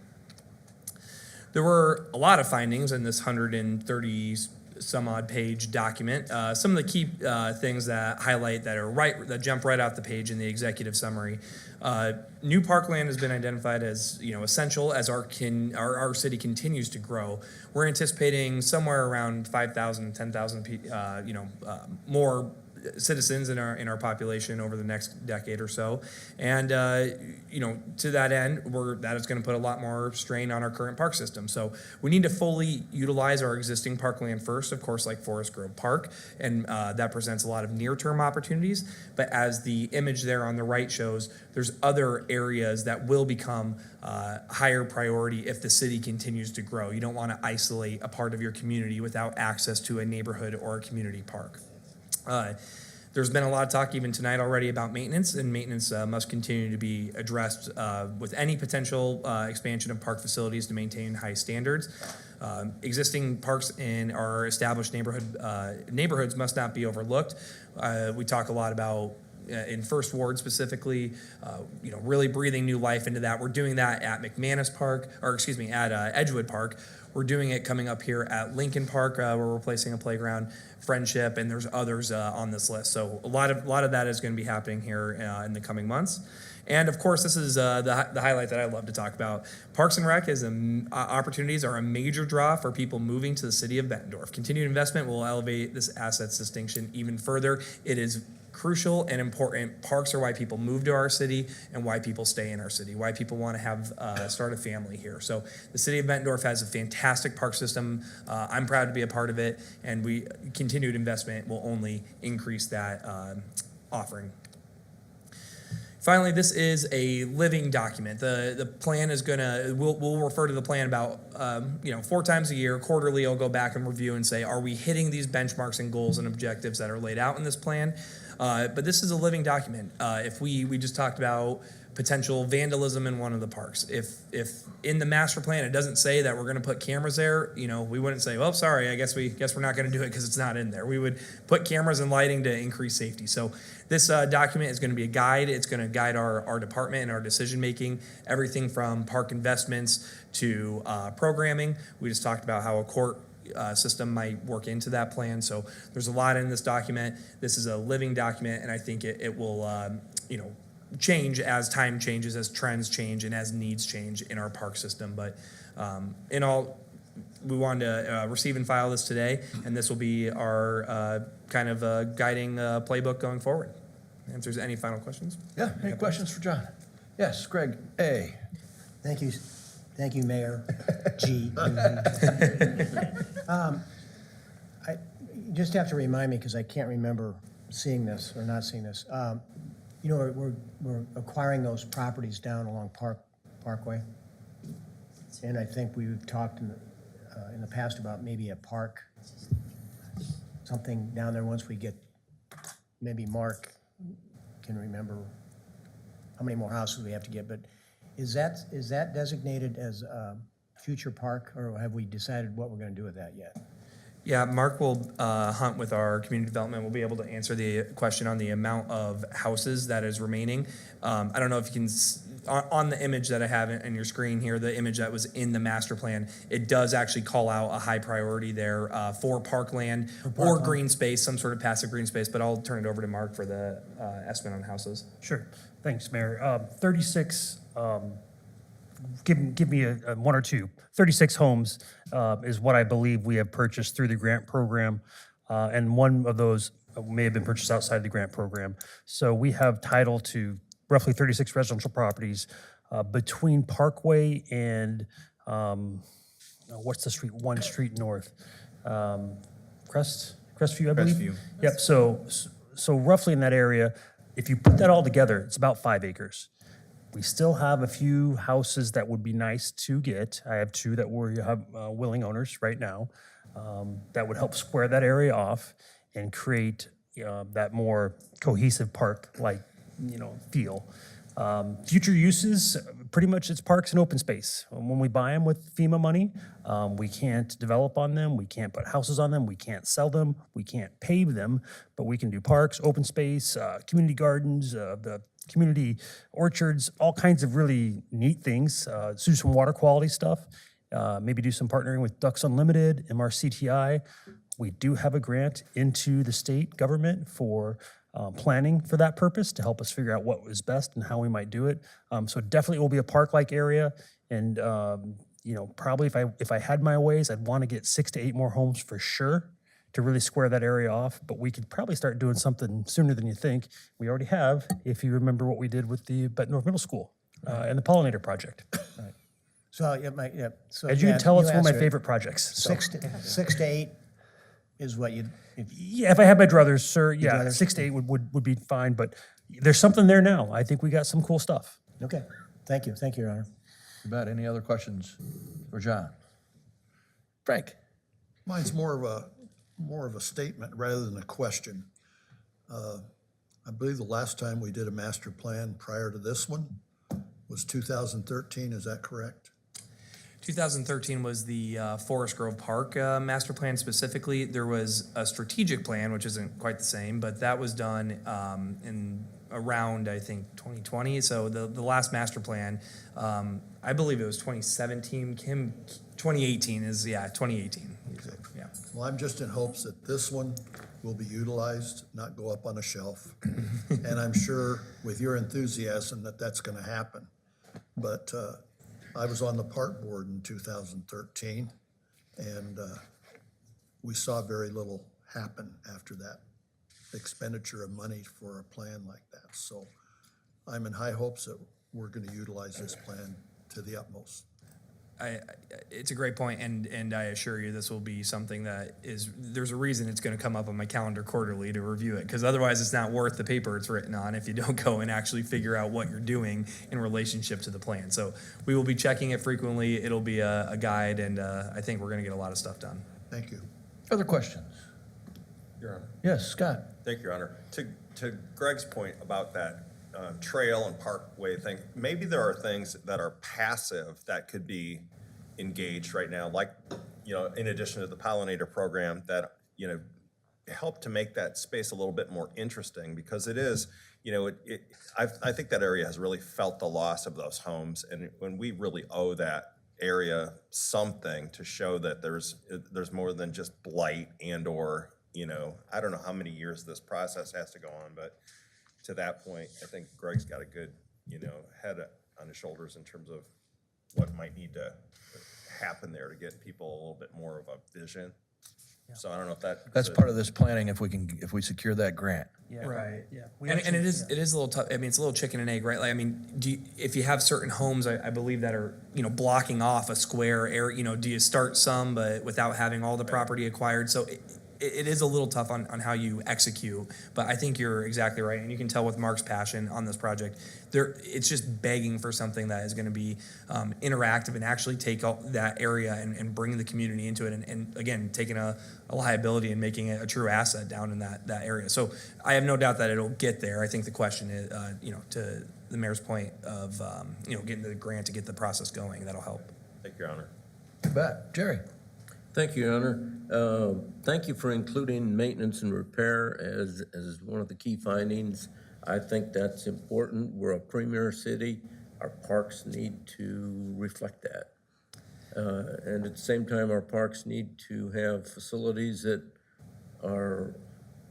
[SPEAKER 2] There were a lot of findings in this 130 some odd page document. Some of the key things that highlight that jump right off the page in the executive summary. New parkland has been identified as essential as our city continues to grow. We're anticipating somewhere around 5,000, 10,000 more citizens in our population over the next decade or so, and to that end, that is going to put a lot more strain on our current park system. So we need to fully utilize our existing parkland first, of course, like Forest Grove Park, and that presents a lot of near-term opportunities. But as the image there on the right shows, there's other areas that will become higher priority if the city continues to grow. You don't want to isolate a part of your community without access to a neighborhood or a community park. There's been a lot of talk even tonight already about maintenance, and maintenance must continue to be addressed with any potential expansion of park facilities to maintain high standards. Existing parks in our established neighborhoods must not be overlooked. We talk a lot about in First Ward specifically, really breathing new life into that. We're doing that at Edgewood Park. We're doing it coming up here at Lincoln Park. We're replacing a playground, Friendship, and there's others on this list. So a lot of that is going to be happening here in the coming months. And of course, this is the highlight that I love to talk about. Parks and Rec opportunities are a major draw for people moving to the city of Bettendorf. Continued investment will elevate this asset's distinction even further. It is crucial and important. Parks are why people move to our city and why people stay in our city, why people want to have start a family here. So the city of Bettendorf has a fantastic park system. I'm proud to be a part of it, and continued investment will only increase that offering. Finally, this is a living document. The plan is we'll refer to the plan about 4 times a year. Quarterly, I'll go back and review and say, are we hitting these benchmarks and goals and objectives that are laid out in this plan? But this is a living document. If we just talked about potential vandalism in one of the parks. If in the master plan it doesn't say that we're going to put cameras there, we wouldn't say, well, sorry, I guess we're not going to do it because it's not in there. We would put cameras and lighting to increase safety. So this document is going to be a guide. It's going to guide our department and our decision making, everything from park investments to programming. We just talked about how a court system might work into that plan. So there's a lot in this document. This is a living document, and I think it will change as time changes, as trends change, and as needs change in our park system. But in all, we wanted to receive and file this today, and this will be our kind of guiding playbook going forward. If there's any final questions?
[SPEAKER 1] Yeah, any questions for John? Yes, Greg A.
[SPEAKER 5] Thank you, Mayor G. I just have to remind me, because I can't remember seeing this or not seeing this. We're acquiring those properties down along Parkway, and I think we've talked in the past about maybe a park, something down there once we get, maybe Mark can remember how many more houses we have to get, but is that designated as a future park, or have we decided what we're going to do with that yet?
[SPEAKER 2] Yeah, Mark will hunt with our community development. We'll be able to answer the question on the amount of houses that is remaining. I don't know if you can, on the image that I have in your screen here, the image that was in the master plan, it does actually call out a high priority there for parkland or green space, some sort of passive green space, but I'll turn it over to Mark for the estimate on houses.
[SPEAKER 10] Sure. Thanks, Mayor. 36, give me one or two. 36 homes is what I believe we have purchased through the grant program, and one of those may have been purchased outside the grant program. So we have title to roughly 36 residential properties between Parkway and what's the street? One street north, Crestview, I believe.
[SPEAKER 7] Crestview.
[SPEAKER 10] Yep. So roughly in that area, if you put that all together, it's about 5 acres. We still have a few houses that would be nice to get. I have 2 that we have willing owners right now that would help square that area off and create that more cohesive park-like feel. Future uses, pretty much it's parks and open space. When we buy them with FEMA money, we can't develop on them, we can't put houses on them, we can't sell them, we can't pave them, but we can do parks, open space, community gardens, the community orchards, all kinds of really neat things, do some water quality stuff. maybe do some partnering with Ducks Unlimited, MRCTI. We do have a grant into the state government for planning for that purpose to help us figure out what was best and how we might do it. So definitely will be a park-like area. And, probably if I had my ways, I'd want to get 6 to 8 more homes for sure to really square that area off. But we could probably start doing something sooner than you think. We already have, if you remember what we did with the Bettendorf Middle School and the Pollinator Project.
[SPEAKER 5] So, so.
[SPEAKER 10] As you can
[SPEAKER 5] yeah,
[SPEAKER 10] tell, it's one of my
[SPEAKER 5] answered it.
[SPEAKER 10] favorite projects. So.
[SPEAKER 5] 6 to 8 is what you,
[SPEAKER 10] Yeah, if I had my druthers, sir, yeah,
[SPEAKER 5] druthers.
[SPEAKER 10] 6 to 8 would be fine. But there's something there now. I think we got some cool stuff.
[SPEAKER 5] okay. Thank you, Your Honor.
[SPEAKER 1] You bet. Any other questions for John? Frank?
[SPEAKER 14] Mine's more of a statement rather than a question. I believe the last time we did a master plan prior to this one was 2013, is that correct?
[SPEAKER 2] 2013 was the Forest Grove Park master plan specifically. There was a strategic plan, which isn't quite the same, but that was done in around, I think, 2020. So the last master plan, I believe it was 2017. 2018 is, 2018. Yeah.
[SPEAKER 14] Well, I'm just in hopes that this one will be utilized, not go up on a shelf. And I'm sure with your enthusiasm that that's gonna happen. But I was on the park board in 2013, and we saw very little happen after that expenditure of money for a plan like that. So I'm in high hopes that we're gonna utilize this plan to the utmost.
[SPEAKER 2] It's a great point, and I assure you this will be something that there's a reason it's going to come up on my calendar quarterly to review it, because otherwise it's not worth the paper it's written on if you don't go and actually figure out what you're doing in relationship to the plan. So we will be checking it frequently. It'll be a guide, and I think we're going to get a lot of stuff done.
[SPEAKER 14] Thank you.
[SPEAKER 1] Other questions?
[SPEAKER 3] Your Honor.
[SPEAKER 1] Yes, Scott?
[SPEAKER 3] Thank you, Your Honor. To Greg's point about that trail and parkway thing, maybe there are things that are passive that could be engaged right now, like, in addition to the pollinator program, that, help to make that space a little bit more interesting, because it is, I think that area has really felt the loss of those homes, and when we really owe that area something to show that there's more than just blight and or, I don't know how many years this process has to go on, but to that point, I think Greg's got a good, head on his shoulders in terms of what might need to happen there to get people a little bit more of a vision. So I don't know if
[SPEAKER 1] That's part of this planning if we secure that grant.
[SPEAKER 10] Yeah.
[SPEAKER 2] Right.
[SPEAKER 10] Yeah.
[SPEAKER 2] And it is a little tough. I mean, it's a little chicken and egg, right? Like, I mean, if you have certain homes, I believe that are, blocking off a square area, do you start some, but without having all the property acquired? So it is a little tough on how you execute, but I think you're exactly right. And you can tell with Mark's passion on this project, it's just begging for something that is going to be interactive and actually take that area and bring the community into it. And again, taking a liability and making it a true asset down in that area. So I have no doubt that it'll get there. I think the question is, to the mayor's point of, getting the grant to get the process going, that'll help.
[SPEAKER 3] Thank you, Your Honor.
[SPEAKER 1] You bet. Jerry?
[SPEAKER 4] Thank you, Your Honor. Thank you for including maintenance and repair as one of the key findings. I think that's important. We're a premier city. Our parks need to reflect that. And at the same time, our parks need to have facilities that are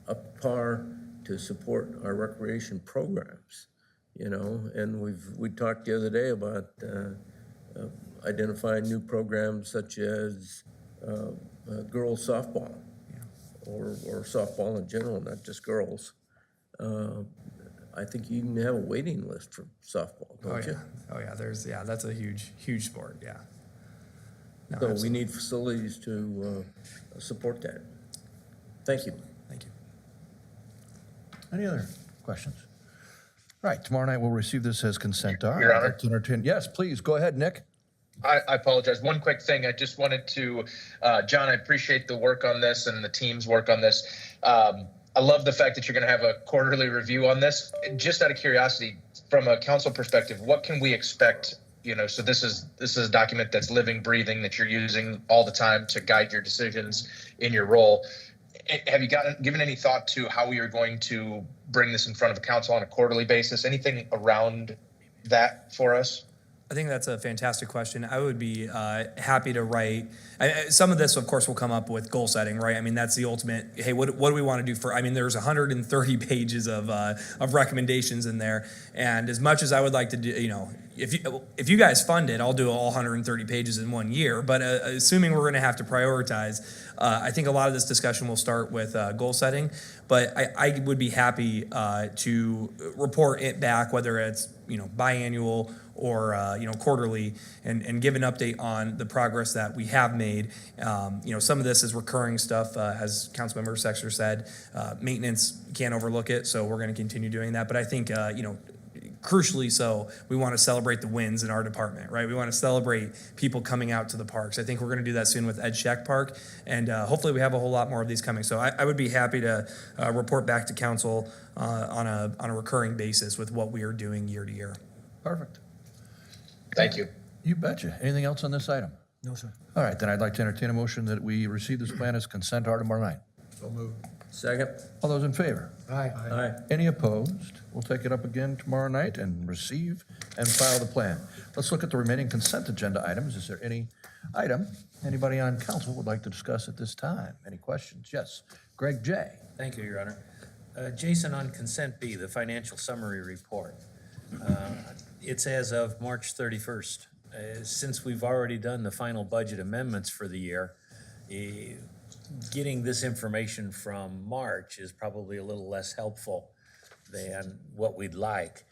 [SPEAKER 4] up par to support our recreation programs, and we talked the other day about identifying new programs such as girls softball, or softball in general, not just girls. I think you even have a waiting list for softball, don't you?
[SPEAKER 2] Oh yeah. That's a huge sport. Yeah. No,
[SPEAKER 4] So
[SPEAKER 2] absolutely.
[SPEAKER 4] we need facilities to support that. Thank you.
[SPEAKER 2] Thank you.
[SPEAKER 1] Any other questions? All right, tomorrow night we'll receive this as consent.
[SPEAKER 9] Your Honor.
[SPEAKER 1] Yes, please, go ahead, Nick.
[SPEAKER 9] I apologize. One quick thing. I just wanted to, John, I appreciate the work on this and the team's work on this. I love the fact that you're going to have a quarterly review on this. Just out of curiosity, from a council perspective, what can we expect? So this is a document that's living, breathing, that you're using all the time to guide your decisions in your role. Have you given any thought to how we are going to bring this in front of the council on a quarterly basis? Anything around that for us?
[SPEAKER 2] I think that's a fantastic question. I would be happy to write. Some of this, of course, will come up with goal setting, right? I mean, that's the ultimate. Hey, what do we want to do for? I mean, there's 130 pages of recommendations in there, and as much as I would like to do, if you guys fund it, I'll do all 130 pages in 1 year. But assuming we're going to have to prioritize, I think a lot of this discussion will start with goal setting. But I would be happy to report it back, whether it's biannual or quarterly, and give an update on the progress that we have made. Some of this is recurring stuff, as Councilmember Sexter said. Maintenance, can't overlook it, so we're going to continue doing that. But I think crucially so, we want to celebrate the wins in our department, right? We want to celebrate people coming out to the parks. I think we're going to do that soon with Ed Scheck Park, and hopefully we have a whole lot more of these coming. So I would be happy to report back to council on a recurring basis with what we are doing year to year.
[SPEAKER 1] Perfect.
[SPEAKER 9] Thank you.
[SPEAKER 1] You betcha. Anything else on this item?
[SPEAKER 5] No, sir.
[SPEAKER 1] All right, then I'd like to entertain a motion that we receive this plan as consent item tomorrow night.
[SPEAKER 14] So moved.
[SPEAKER 4] Second?
[SPEAKER 1] All those in favor?
[SPEAKER 5] Aye.
[SPEAKER 4] Aye.
[SPEAKER 1] Any opposed? We'll take it up again tomorrow night and receive and file the plan. Let's look at the remaining consent agenda items. Is there any item anybody on council would like to discuss at this time? Any questions? Yes. Greg J.
[SPEAKER 8] Thank you, Your Honor. Jason, on consent B, the financial summary report. It's as of March 31st. Since we've already done the final budget amendments for the year, getting this information from March is probably a little less helpful than what we'd like.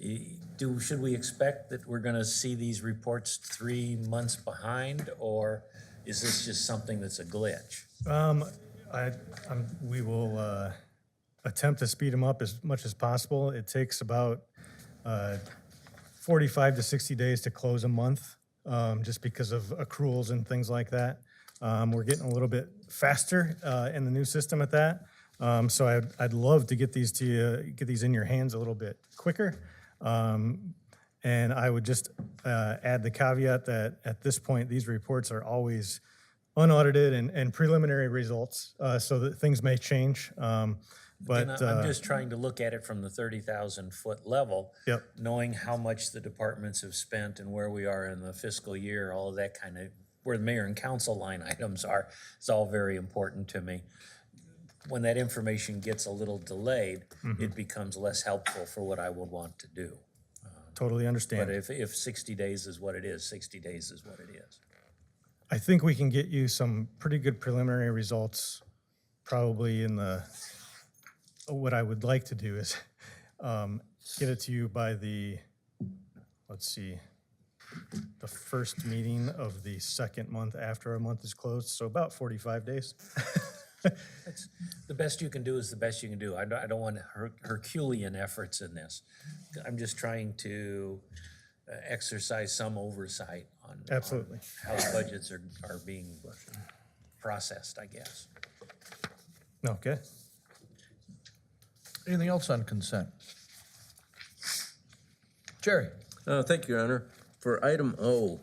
[SPEAKER 8] Should we expect that we're going to see these reports 3 months behind, or is this just something that's a glitch?
[SPEAKER 13] We will attempt to speed them up as much as possible. It takes about 45 to 60 days to close a month, just because of accruals and things like that. We're getting a little bit faster in the new system at that. So I'd love to get these to you, get these in your hands a little bit quicker. And I would just add the caveat that at this point, these reports are always unaudited and preliminary results, so that things may change. But
[SPEAKER 8] I'm just trying to look at it from the 30,000-foot level,
[SPEAKER 13] Yep.
[SPEAKER 8] knowing how much the departments have spent and where we are in the fiscal year, all of that kind of, where the mayor and council line items are, it's all very important to me. When that information gets a little delayed, it becomes less helpful for what I would want to do.
[SPEAKER 13] totally understand.
[SPEAKER 8] But if 60 days is what it is, 60 days is what it is.
[SPEAKER 13] I think we can get you some pretty good preliminary results, probably in the, what I would like to do is get it to you by the, let's see, the first meeting of the second month after a month is closed, so about 45 days.
[SPEAKER 8] That's, the best you can do is the best you can do. I don't want Herculean efforts in this. I'm just trying to exercise some oversight on
[SPEAKER 13] Absolutely.
[SPEAKER 8] how the budgets are being processed, I guess.
[SPEAKER 13] Okay.
[SPEAKER 1] Anything else on consent? Jerry?
[SPEAKER 4] Thank you, Your Honor. For item O,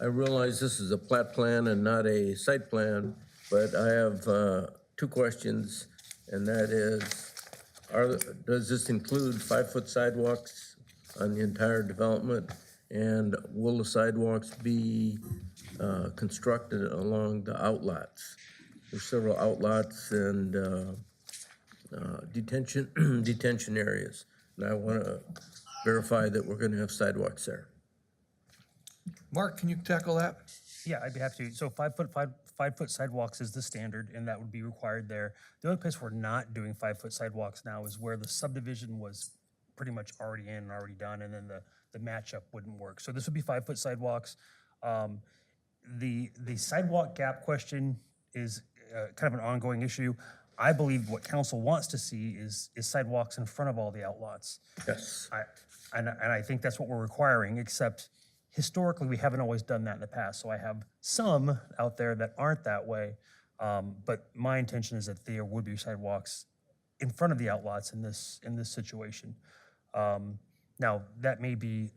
[SPEAKER 4] I realize this is a plat plan and not a site plan, but I have two questions, and that is, does this include 5-foot sidewalks on the entire development? And will the sidewalks be constructed along the outlots? There's several outlots and detention areas, and I want to verify that we're going to have sidewalks there.
[SPEAKER 1] Mark, can you tackle that?
[SPEAKER 10] Yeah, I'd be happy to. So 5-foot sidewalks is the standard, and that would be required there. The only place we're not doing 5-foot sidewalks now is where the subdivision was pretty much already in and already done, and then the matchup wouldn't work. So this would be 5-foot sidewalks. The sidewalk gap question is kind of an ongoing issue. I believe what council wants to see is sidewalks in front of all the outlots.
[SPEAKER 4] Yes.
[SPEAKER 10] And I think that's what we're requiring, except historically, we haven't always done that in the past. So I have some out there that aren't that way. But my intention is that there would be sidewalks in front of the outlots in this situation. Now, that may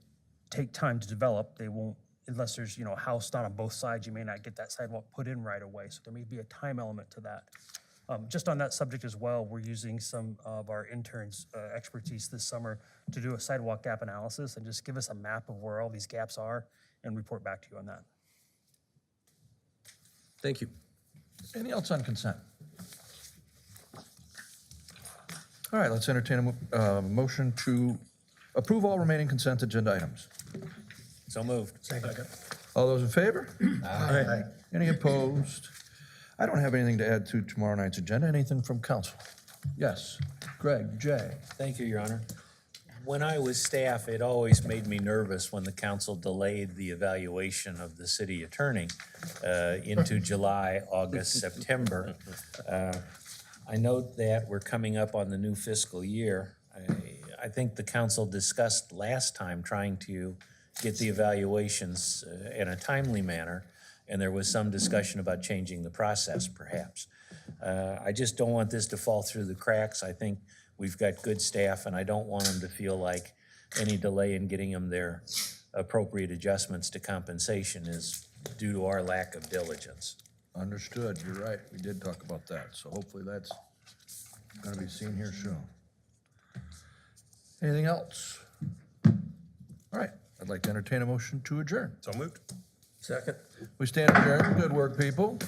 [SPEAKER 10] take time to develop. They won't, unless there's, a house down on both sides, you may not get that sidewalk put in right away. So there may be a time element to that. Just on that subject as well, we're using some of our interns' expertise this summer to do a sidewalk gap analysis and just give us a map of where all these gaps are and report back to you on that.
[SPEAKER 4] Thank you.
[SPEAKER 1] Anything else on consent? All right, let's entertain a motion to approve all remaining consent agenda items.
[SPEAKER 8] So moved.
[SPEAKER 1] All those in favor? Aye. Any opposed? I don't have anything to add to tomorrow night's agenda. Anything from council? Yes. Greg, Jay.
[SPEAKER 8] Thank you, Your Honor. When I was staff, it always made me nervous when the council delayed the evaluation of the city attorney into July, August, September. I note that we're coming up on the new fiscal year. I think the council discussed last time trying to get the evaluations in a timely manner, and there was some discussion about changing the process, perhaps. I just don't want this to fall through the cracks. I think we've got good staff, and I don't want them to feel like any delay in getting them their appropriate adjustments to compensation is due to our lack of diligence.
[SPEAKER 1] Understood. You're right. We did talk about that. So hopefully that's going to be seen here soon. Anything else? All right. I'd like to entertain a motion to adjourn.
[SPEAKER 3] So moved.
[SPEAKER 4] Second.
[SPEAKER 1] We stand adjourned. Good work, people.